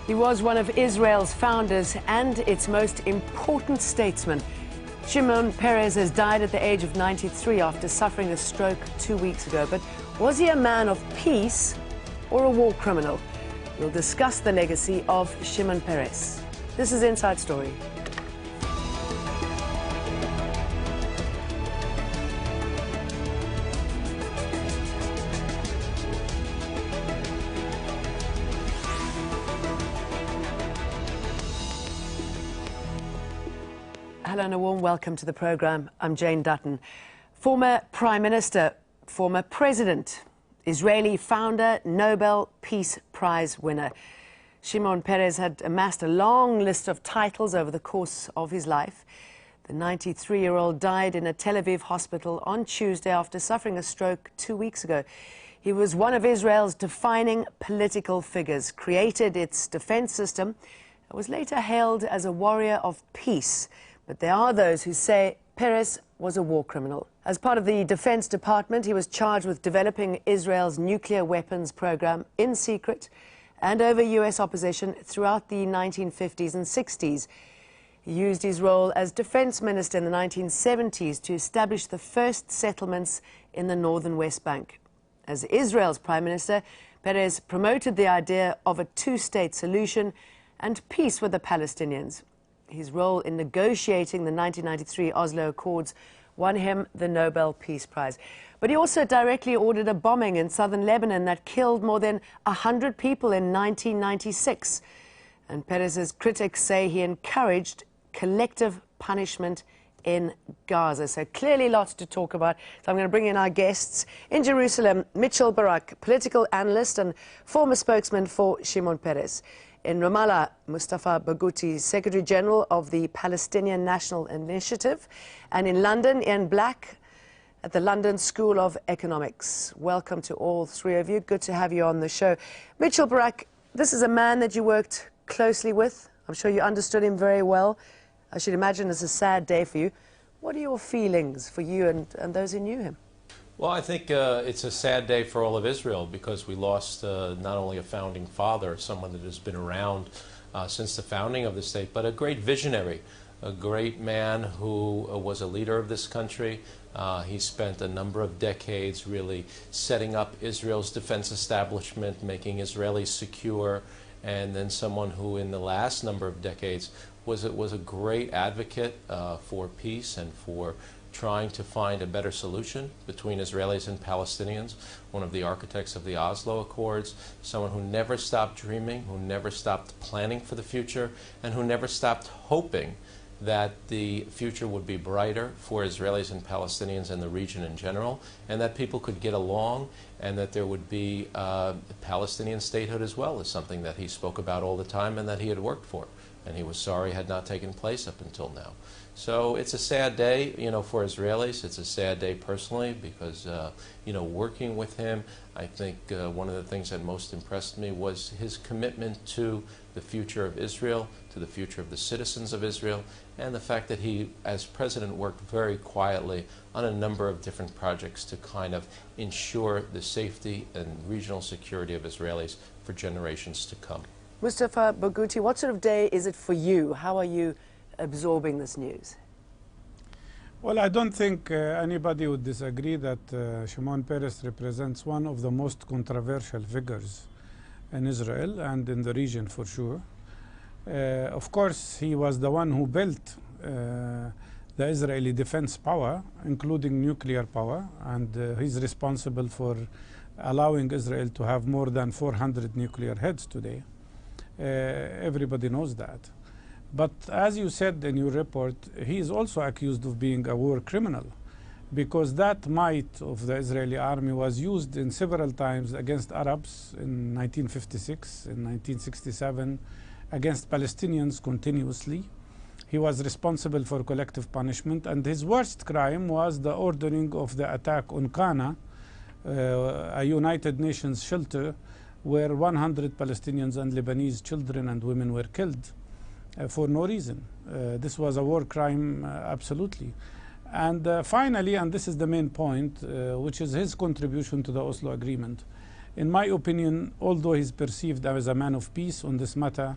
He was one of Israel's founders and its most important statesman. Shimon Peres has died at the age of 93 after suffering a stroke 2 weeks ago. But was he a man of peace or a war criminal? We'll discuss the legacy of Shimon Peres. This is Inside Story. Hello and a warm welcome to the programme. I'm Jane Dutton. Former Prime Minister, former President, Israeli founder, Nobel Peace Prize winner. Shimon Peres had amassed a long list of titles over the course of his life. The 93-year-old died in a Tel Aviv hospital on Tuesday after suffering a stroke 2 weeks ago. He was one of Israel's defining political figures, created its defense system, and was later hailed as a warrior of peace. But there are those who say Peres was a war criminal. As part of the Defense Department, he was charged with developing Israel's nuclear weapons program in secret and over U.S. opposition throughout the 1950s and 60s. He used his role as defense minister in the 1970s to establish the first settlements in the northern West Bank. As Israel's prime minister, Peres promoted the idea of a two-state solution and peace with the Palestinians. His role in negotiating the 1993 Oslo Accords won him the Nobel Peace Prize. But he also directly ordered a bombing in southern Lebanon that killed more than 100 people in 1996. And Peres's critics say he encouraged collective punishment in Gaza. So clearly lots to talk about. So I'm going to bring in our guests. In Jerusalem, Barak, political analyst and former spokesman for Shimon Peres. In Ramallah, Mustafa Barghouti, Secretary General of the Palestinian National Initiative. And in London, Ian Black at the London School of Economics. Welcome to all three of you. Good to have you on the show. Barak, this is a man that you worked closely with. I'm sure you understood him very well. I should imagine it's a sad day for you. What are your feelings for you and those who knew him? Well, I think it's a sad day for all of Israel because we lost not only a founding father, someone that has been around since the founding of the state, but a great visionary, a great man who was a leader of this country. He spent a number of decades really setting up Israel's defense establishment, making Israelis secure, and then someone who in the last number of decades was a great advocate for peace and for trying to find a better solution between Israelis and Palestinians, one of the architects of the Oslo Accords, someone who never stopped dreaming, who never stopped planning for the future, and who never stopped hoping that the future would be brighter for Israelis and Palestinians and the region in general, and that people could get along, and that there would be Palestinian statehood as well, is something that he spoke about all the time and that he had worked for, and he was sorry had not taken place up until now. So it's a sad day, for Israelis. It's a sad day personally because, working with him, I think one of the things that most impressed me was his commitment to the future of Israel, to the future of the citizens of Israel, and the fact that he, as president, worked very quietly on a number of different projects to kind of ensure the safety and regional security of Israelis for generations to come. Mustafa Barghouti, what sort of day is it for you? How are you absorbing this news? Well, I don't think anybody would disagree that Shimon Peres represents one of the most controversial figures in Israel and in the region for sure. Of course, he was the one who built the Israeli defense power, including nuclear power, and he's responsible for allowing Israel to have more than 400 nuclear heads today. Everybody knows that. But as you said in your report, he is also accused of being a war criminal because that might of the Israeli army was used in several times against Arabs in 1956, in 1967, against Palestinians continuously. He was responsible for collective punishment, and his worst crime was the ordering of the attack on Qana, a United Nations shelter where 100 Palestinians and Lebanese children and women were killed. For no reason. This was a war crime, absolutely. And finally, and this is the main point, which is his contribution to the Oslo Agreement, In my opinion, although he's perceived as a man of peace on this matter,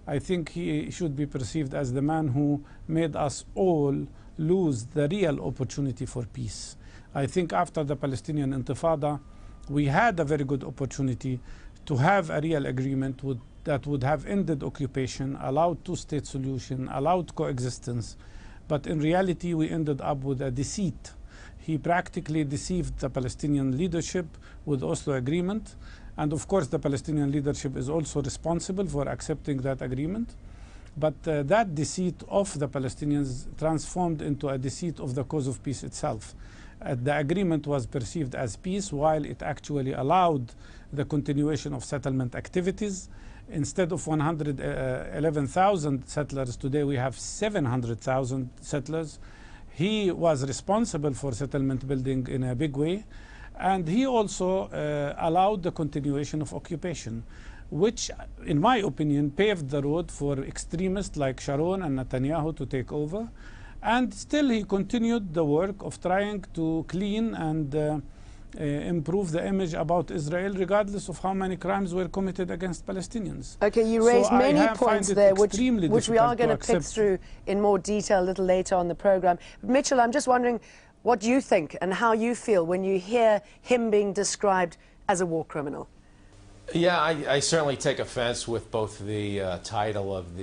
I think he should be perceived as the man who made us all lose the real opportunity for peace. I think after the Palestinian Intifada, we had a very good opportunity to have a real agreement that would have ended occupation, allowed two-state solution, allowed coexistence. But in reality, we ended up with a deceit. He practically deceived the Palestinian leadership with Oslo agreement. And of course, the Palestinian leadership is also responsible for accepting that agreement. But that deceit of the Palestinians transformed into a deceit of the cause of peace itself. The agreement was perceived as peace, while it actually allowed the continuation of settlement activities. Instead of 111,000 settlers, today we have 700,000 settlers. He was responsible for settlement building in a big way. And he also allowed the continuation of occupation, which, in my opinion, paved the road for extremists like Sharon and Netanyahu to take over. And still he continued the work of trying to clean and improve the image about Israel, regardless of how many crimes were committed against Palestinians. Okay, you raised many points there, which we are going to pick through in more detail a little later on the program. Mitchell, I'm just wondering what you think and how you feel when you hear him being described as a war criminal. Yeah, I certainly take offense with both the title of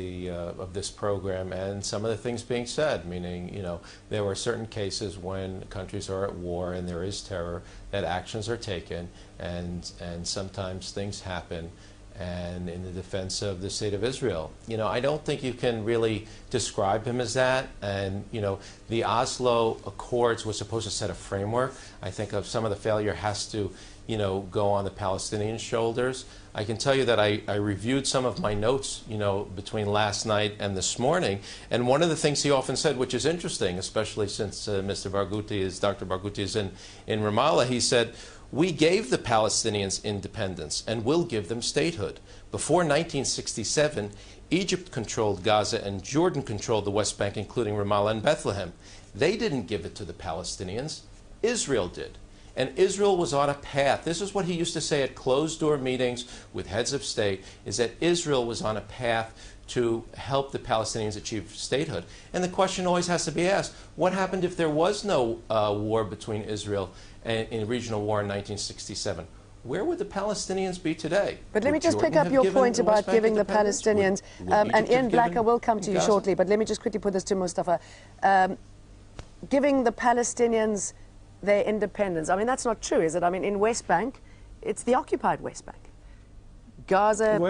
this program and some of the things being said. Meaning, you know, there were certain cases when countries are at war and there is terror that actions are taken, and sometimes things happen. And in the defense of the state of Israel, you know, I don't think you can really describe him as that. And you know, the Oslo Accords was supposed to set a framework. I think of some of the failure has to, you know, go on the Palestinian shoulders. I can tell you that I reviewed some of my notes, you know, between last night and this morning, and one of the things he often said, which is interesting, especially since Dr. Barghouti is in Ramallah, he said, "We gave the Palestinians independence and will give them statehood. Before 1967, Egypt controlled Gaza and Jordan controlled the West Bank, including Ramallah and Bethlehem. They didn't give it to the Palestinians. Israel did. And Israel was on a path." This is what he used to say at closed-door meetings with heads of state, is that Israel was on a path to help the Palestinians achieve statehood. And the question always has to be asked, what happened if there was no war between Israel and in regional war in 1967? Where would the Palestinians be today? But let me just pick up your point about giving the Palestinians, and Ian Black, I will come to you shortly, but let me just quickly put this to Mustafa. Giving the Palestinians their independence, I mean, that's not true, is it? I mean, in West Bank, it's the occupied West Bank. Gaza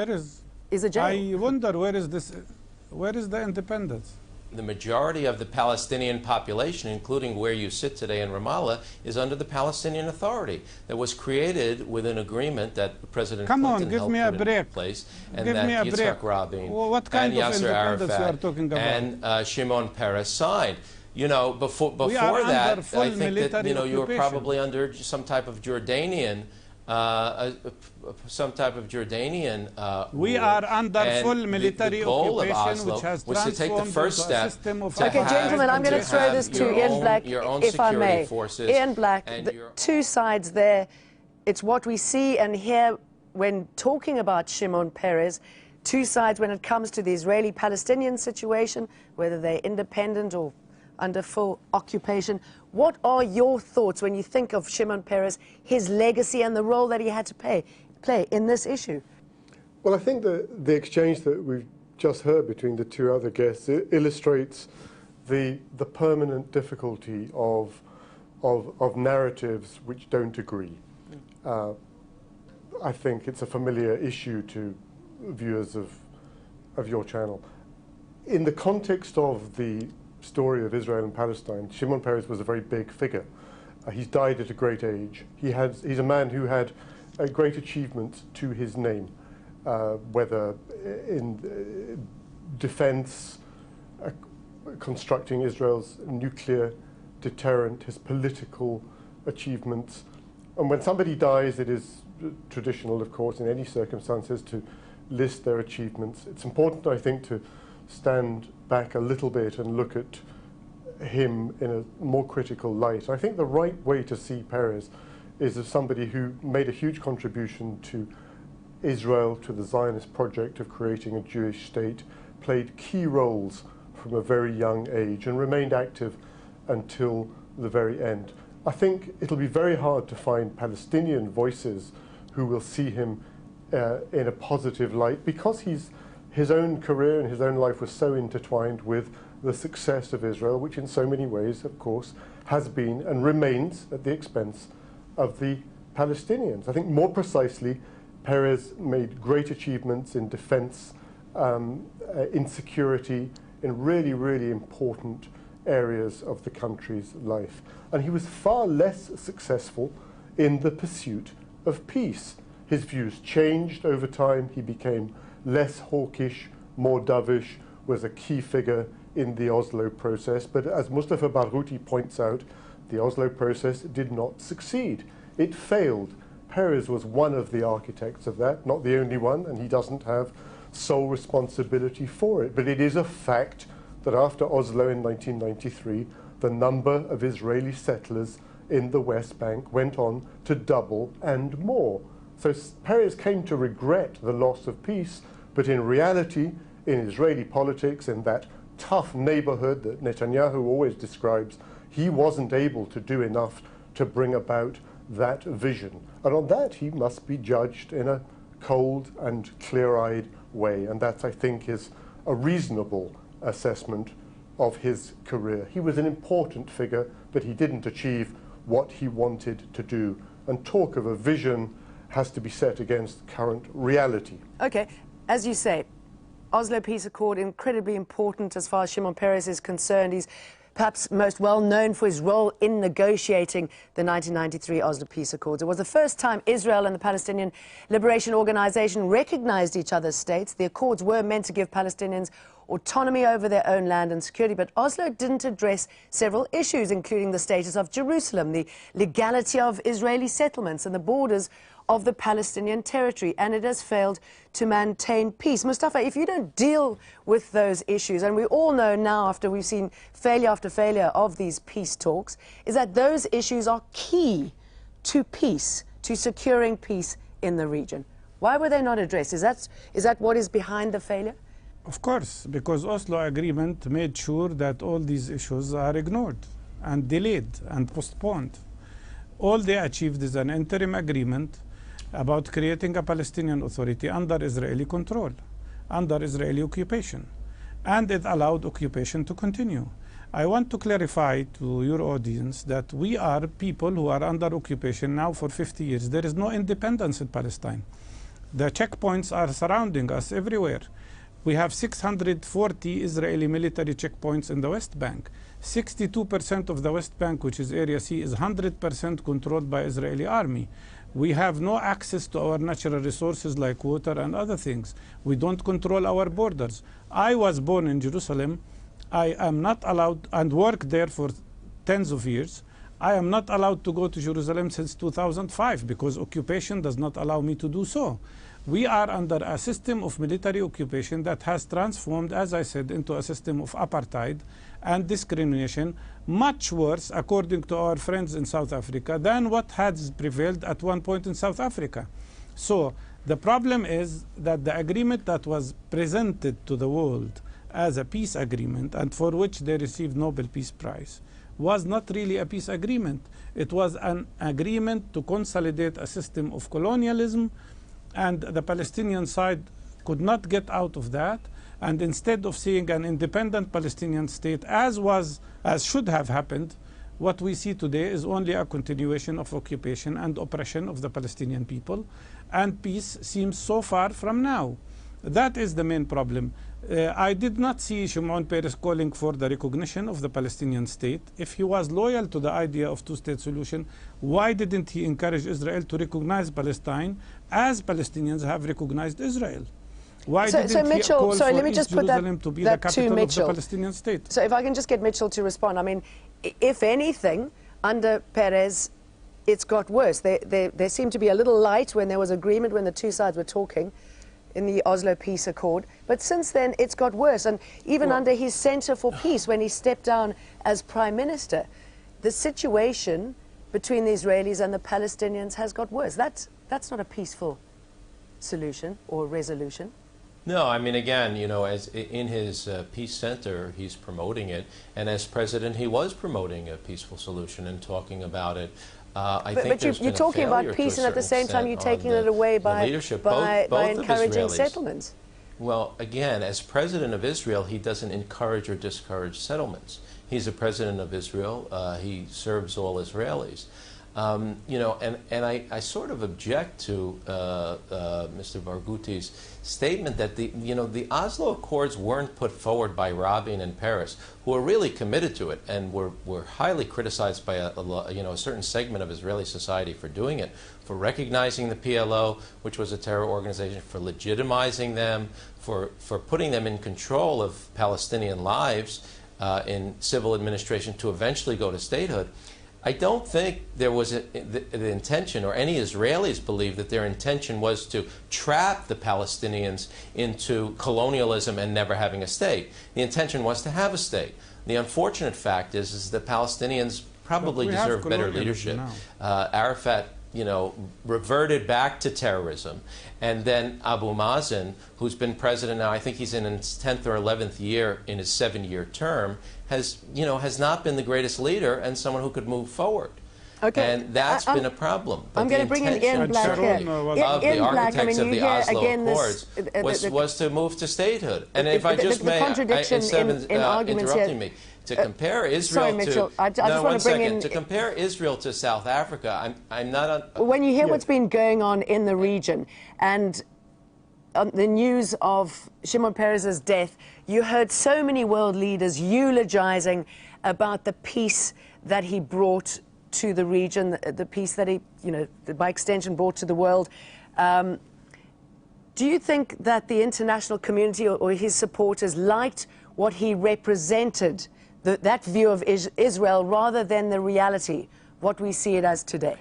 is a jail. I wonder, where is the independence? The majority of the Palestinian population, including where you sit today in Ramallah, is under the Palestinian Authority that was created with an agreement that President Clinton helped put in place, and that YITZHAK, RABIN, and YASSER, ARAFAT, and Shimon Peres signed. You know, before that, I think that, you know, you were probably under some type of Jordanian we are under full military occupation, which has was to take the first step. Okay, gentlemen, I'm going to throw this to Ian Black, if I may. Ian Black, two sides there. It's what we see and hear when talking about Shimon Peres. Two sides when it comes to the Israeli-Palestinian situation, whether they're independent or under full occupation. What are your thoughts when you think of Shimon Peres, his legacy and the role that he had to play in this issue? Well, I think the exchange that we've just heard between the two other guests illustrates the permanent difficulty of narratives which don't agree. I think it's a familiar issue to viewers of your channel. In the context of the story of Israel and Palestine, Shimon Peres was a very big figure. He's died at a great age. He's a man who had a great achievement to his name, whether in defense, constructing Israel's nuclear deterrent, his political achievements. And when somebody dies, it is traditional, of course, in any circumstances to list their achievements. It's important, I think, to stand back a little bit and look at him in a more critical light. I think the right way to see Peres is of somebody who made a huge contribution to Israel, to the Zionist project of creating a Jewish state, played key roles from a very young age and remained active until the very end. I think it'll be very hard to find Palestinian voices who will see him in a positive light, because his own career and his own life was so intertwined with the success of Israel, which in so many ways, of course, has been and remains at the expense of the Palestinians. I think more precisely, Peres made great achievements in defense, in security, in really, really important areas of the country's life. And he was far less successful in the pursuit of peace. His views changed over time. He became less hawkish, more dovish, was a key figure in the Oslo process. But as Mustafa Barghouti points out, the Oslo process did not succeed. It failed. Peres was one of the architects of that, not the only one, and he doesn't have sole responsibility for it. But it is a fact that after Oslo in 1993, the number of Israeli settlers in the West Bank went on to double and more. So Peres came to regret the loss of peace, but in reality, in Israeli politics, in that tough neighborhood that Netanyahu always describes, he wasn't able to do enough to bring about that vision. And on that, he must be judged in a cold and clear-eyed way. And that, I think, is a reasonable assessment of his career. He was an important figure, but he didn't achieve what he wanted to do. And talk of a vision has to be set against current reality. Okay, as you say, Oslo Peace Accord, incredibly important as far as Shimon Peres is concerned. He's perhaps most well known for his role in negotiating the 1993 Oslo Peace Accords. It was the first time Israel and the Palestinian Liberation Organization recognized each other's states. The accords were meant to give Palestinians autonomy over their own land and security, but Oslo didn't address several issues, including the status of Jerusalem, the legality of Israeli settlements, and the borders of the Palestinian territory, and it has failed to maintain peace. Mustafa, if you don't deal with those issues, and we all know now after we've seen failure after failure of these peace talks, is that those issues are key to peace, to securing peace in the region. Why were they not addressed? Is that what is behind the failure? Of course, because Oslo Agreement made sure that all these issues are ignored and delayed and postponed. All they achieved is an interim agreement about creating a Palestinian Authority under Israeli control, under Israeli occupation. And it allowed occupation to continue. I want to clarify to your audience that we are people who are under occupation now for 50 years. There is no independence in Palestine. The checkpoints are surrounding us everywhere. We have 640 Israeli military checkpoints in the West Bank. 62% of the West Bank, which is Area C, is 100% controlled by Israeli army. We have no access to our natural resources like water and other things. We don't control our borders. I was born in Jerusalem. I am not allowed, and worked there for tens of years. I am not allowed to go to Jerusalem since 2005 because occupation does not allow me to do so. We are under a system of military occupation that has transformed, as I said, into a system of apartheid and discrimination, much worse, according to our friends in South Africa, than what has prevailed at one point in South Africa. So the problem is that the agreement that was presented to the world as a peace agreement, and for which they received Nobel Peace Prize, was not really a peace agreement. It was an agreement to consolidate a system of colonialism, and the Palestinian side could not get out of that. And instead of seeing an independent Palestinian state, as should have happened, what we see today is only a continuation of occupation and oppression of the Palestinian people, and peace seems so far from now. That is the main problem. I did not see Shimon Peres calling for the recognition of the Palestinian state. If he was loyal to the idea of two-state solution, why didn't he encourage Israel to recognize Palestine as Palestinians have recognized Israel? Why didn't he call for East Jerusalem to be the capital of the Palestinian state? So if I can just get Mitchell to respond. I mean, if anything, under Peres, it's got worse. There seemed to be a little light when there was agreement, when the two sides were talking in the Oslo Peace Accord. But since then, it's got worse. And even under his Center for Peace, when he stepped down as Prime Minister, the situation between the Israelis and the Palestinians has got worse. That's not a peaceful solution or resolution. No, I mean, again, you know, as in his peace center, he's promoting it, and as president, he was promoting a peaceful solution and talking about it. But you're talking about peace, and at the same time, you're taking it away by encouraging settlements. Well, again, as president of Israel, he doesn't encourage or discourage settlements. He's a president of Israel. He serves all Israelis. You know, and I sort of object to Mr. Barghouti's statement that the Oslo Accords weren't put forward by Rabin and Peres, who were really committed to it and were highly criticized by a certain segment of Israeli society for doing it, for recognizing the PLO, which was a terror organization, for legitimizing them, for putting them in control of Palestinian lives in civil administration to eventually go to statehood. I don't think there was the intention, or any Israelis believe that their intention was to trap the Palestinians into colonialism and never having a state. The intention was to have a state. The unfortunate fact is the Palestinians probably deserve better leadership. Arafat, you know, reverted back to terrorism. And then Abu Mazen, who's been president now, I think he's in his 10th or 11th year in his 7-year term, has not been the greatest leader and someone who could move forward. Okay. And that's been a problem. But I'm going to bring in Ian Black here. Of the architects of the Oslo Accords was to move to statehood. And if I just may, instead of interrupting me, to compare Israel to compare Israel to South Africa, I'm not on. When you hear what's been going on in the region and the news of Shimon Peres' death, you heard so many world leaders eulogizing about the peace that he brought to the region, the peace that he, by extension, brought to the world. Do you think that the international community or his supporters liked what he represented, that view of Israel, rather than the reality, what we see it as today?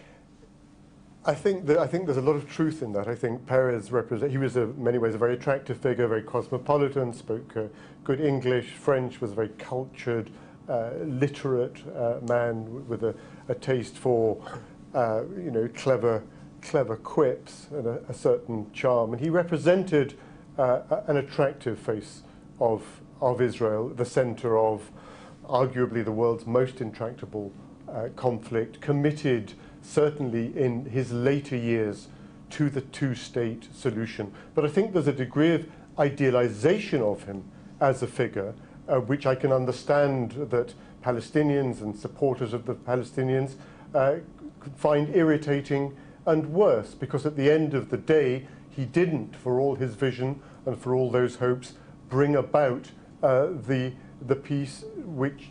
I think there's a lot of truth in that. I think Peres he was in many ways a very attractive figure, very cosmopolitan, spoke good English, French, was a very cultured, literate man with a taste for clever quips and a certain charm, and he represented an attractive face of Israel, the center of arguably the world's most intractable conflict, committed certainly in his later years to the two-state solution. But I think there's a degree of idealization of him as a figure, which I can understand that Palestinians and supporters of the Palestinians find irritating and worse, because at the end of the day, he didn't, for all his vision and for all those hopes, bring about the peace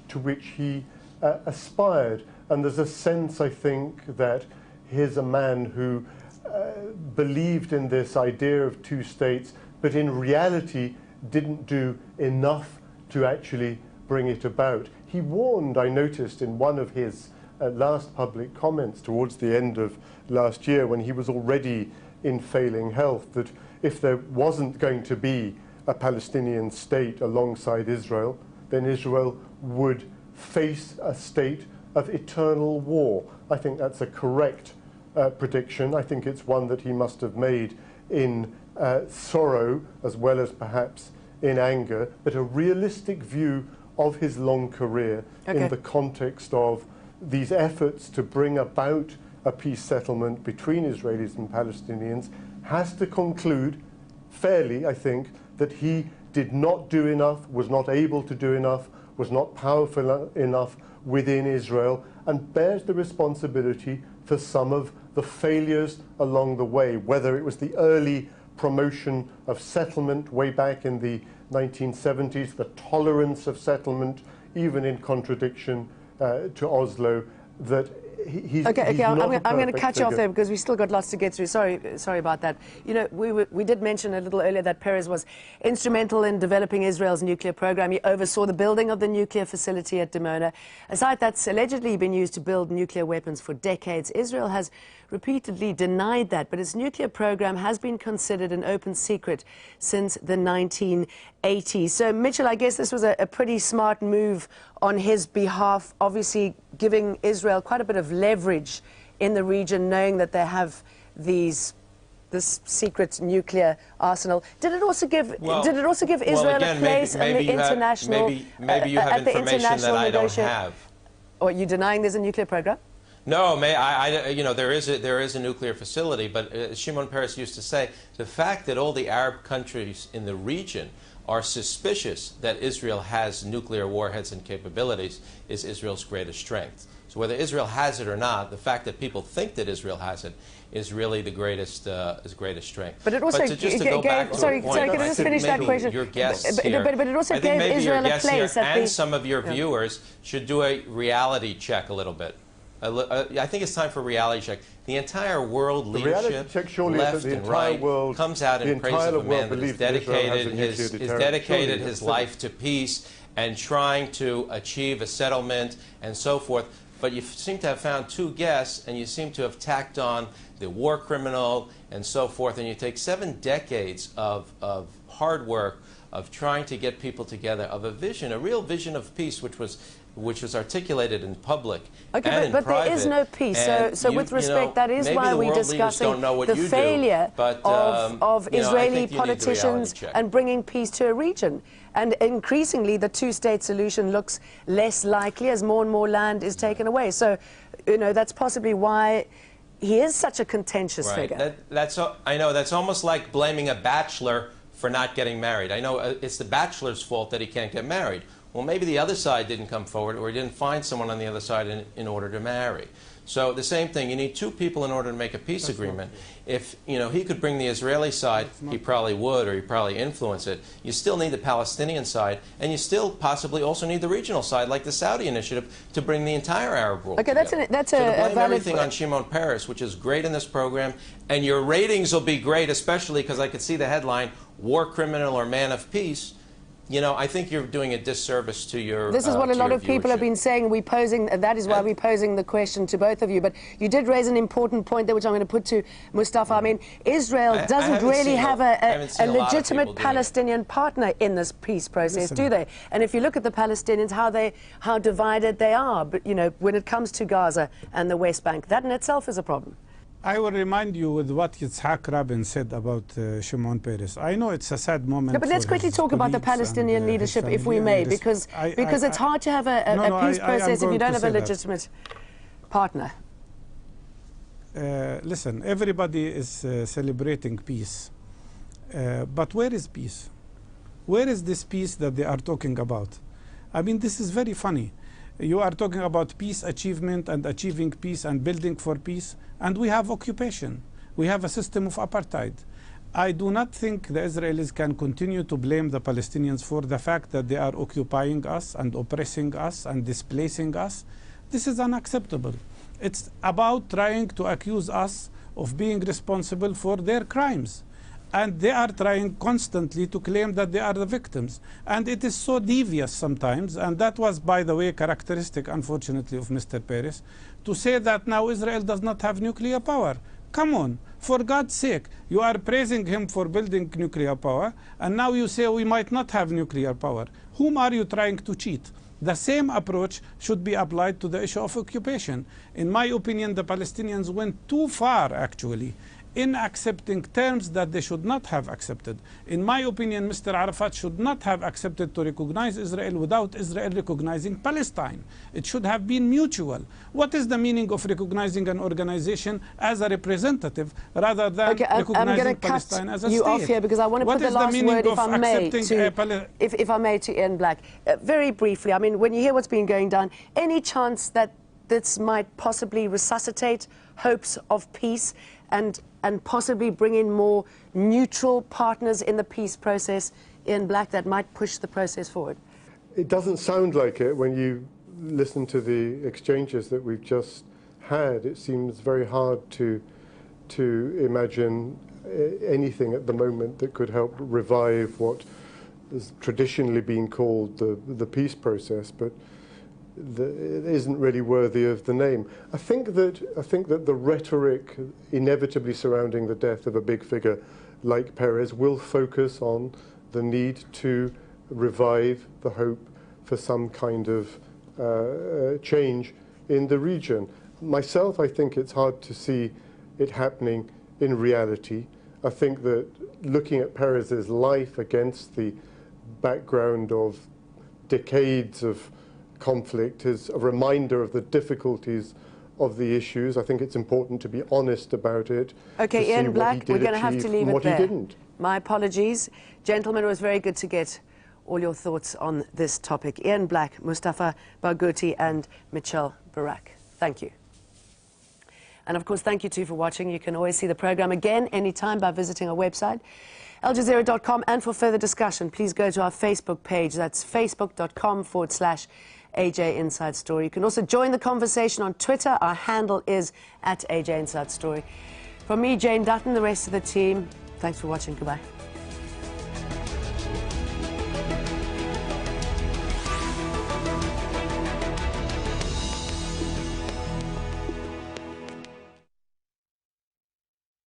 to which he aspired. And there's a sense, I think, that here's a man who believed in this idea of two states, but in reality didn't do enough to actually bring it about. He warned, I noticed, in one of his last public comments towards the end of last year, when he was already in failing health, that if there wasn't going to be a Palestinian state alongside Israel, then Israel would face a state of eternal war. I think that's a correct prediction. I think it's one that he must have made in sorrow as well as perhaps in anger, but a realistic view of his long career in the context of these efforts to bring about a peace settlement between Israelis and Palestinians has to conclude fairly, I think, that he did not do enough, was not able to do enough, was not powerful enough within Israel, and bears the responsibility for some of the failures along the way, whether it was the early promotion of settlement way back in the 1970s, the tolerance of settlement, even in contradiction to Oslo, that he's I'm going to cut you off there because we've still got lots to get through. Sorry about that. You know, we did mention a little earlier that Peres was instrumental in developing Israel's nuclear program. He oversaw the building of the nuclear facility at Dimona, a site that's allegedly been used to build nuclear weapons for decades. Israel has repeatedly denied that, but its nuclear program has been considered an open secret since the 1980s. So, Mitchell, I guess this was a pretty smart move on his behalf, obviously giving Israel quite a bit of leverage in the region, knowing that they have this secret nuclear arsenal. Did it also give Israel a place in the international? Maybe you have information that I don't have. Or are you denying there's a nuclear program? No, you know, there is a nuclear facility, but Shimon Peres used to say the fact that all the Arab countries in the region are suspicious that Israel has nuclear warheads and capabilities is Israel's greatest strength. So whether Israel has it or not, the fact that people think that Israel has it is really the greatest strength. But it also sorry, can I just finish that question? Your guests but it also I think gave Israel a place and some of your viewers should do a reality check a little bit. I think it's time for a reality check. The entire world leadership, left and right, comes out in praise of a man that has dedicated his life to peace and trying to achieve a settlement and so forth. But you seem to have found two guests, and you seem to have tacked on the war criminal and so forth, and you take 7 decades of hard work, of trying to get people together, of a vision, a real vision of peace, which was articulated in public and in but private. There is no peace. So with respect, that is why we're discussing the failure of Israeli politicians and bringing peace to a region. And increasingly, the two-state solution looks less likely as more and more land is taken away. So, you know, that's possibly why he is such a contentious figure. I know, that's almost like blaming a bachelor for not getting married. I know it's the bachelor's fault that he can't get married. Well, maybe the other side didn't come forward, or he didn't find someone on the other side in order to marry. So the same thing, you need two people in order to make a peace agreement. If he could bring the Israeli side, he probably would, or he'd probably influence it. You still need the Palestinian side, and you still possibly also need the regional side, like the Saudi initiative, to bring the entire Arab world together. So to blame everything on Shimon Peres, which is great in this program, and your ratings will be great, especially because I could see the headline, War Criminal or Man of Peace. You know, I think you're doing a disservice to your This is what a lot of people have been saying. That is why we're posing the question to both of you. But you did raise an important point there, which I'm going to put to Mustafa. I mean, Israel doesn't really have a legitimate Palestinian partner in this peace process, do they? And if you look at the Palestinians, how divided they are, but, you know, when it comes to Gaza and the West Bank, that in itself is a problem. I will remind you with what YITZHAK RABIN said about Shimon Peres. I know it's a sad moment. No, but let's quickly talk about the Palestinian leadership, if we may, because it's hard to have a peace process if you don't have a legitimate partner. Listen, everybody is celebrating peace. But where is peace? Where is this peace that they are talking about? I mean, this is very funny. You are talking about peace achievement and achieving peace and building for peace, and we have occupation. We have a system of apartheid. I do not think the Israelis can continue to blame the Palestinians for the fact that they are occupying us and oppressing us and displacing us. This is unacceptable. It's about trying to accuse us of being responsible for their crimes. And they are trying constantly to claim that they are the victims. And it is so devious sometimes, and that was, by the way, characteristic, unfortunately, of Mr. Peres, to say that now Israel does not have nuclear power. Come on, for God's sake, you are praising him for building nuclear power, and now you say we might not have nuclear power. Whom are you trying to cheat? The same approach should be applied to the issue of occupation. In my opinion, the Palestinians went too far, actually, in accepting terms that they should not have accepted. In my opinion, Mr. Arafat should not have accepted to recognize Israel without Israel recognizing Palestine. It should have been mutual. What is the meaning of recognizing an organization as a representative rather than recognizing Palestine as a state? I'm going to cut you off here because I want to put the last word, if I may, to Ian Black. Very briefly, I mean, when you hear what's been going down, any chance that this might possibly resuscitate hopes of peace and possibly bring in more neutral partners in the peace process in Black that might push the process forward? It doesn't sound like it when you listen to the exchanges that we've just had. It seems very hard to imagine anything at the moment that could help revive what has traditionally been called the peace process, but it isn't really worthy of the name. I think that the rhetoric inevitably surrounding the death of a big figure like Peres will focus on the need to revive the hope for some kind of change in the region. Myself, I think it's hard to see it happening in reality. I think that looking at Peres's life against the background of decades of conflict is a reminder of the difficulties of the issues. I think it's important to be honest about it. Okay, Ian Black, we're going to have to leave it there. My apologies. Gentlemen, it was very good to get all your thoughts on this topic. Ian Black, Mustafa Barghouti and Michelle Barak. Thank you. And of course, thank you too for watching. You can always see the program again anytime by visiting our website, aljazeera.com. And for further discussion, please go to our Facebook page. That's facebook.com/AJ Inside Story. You can also join the conversation on Twitter. Our handle is @AJ Inside Story. From me, Jane Dutton, the rest of the team, thanks for watching. Goodbye.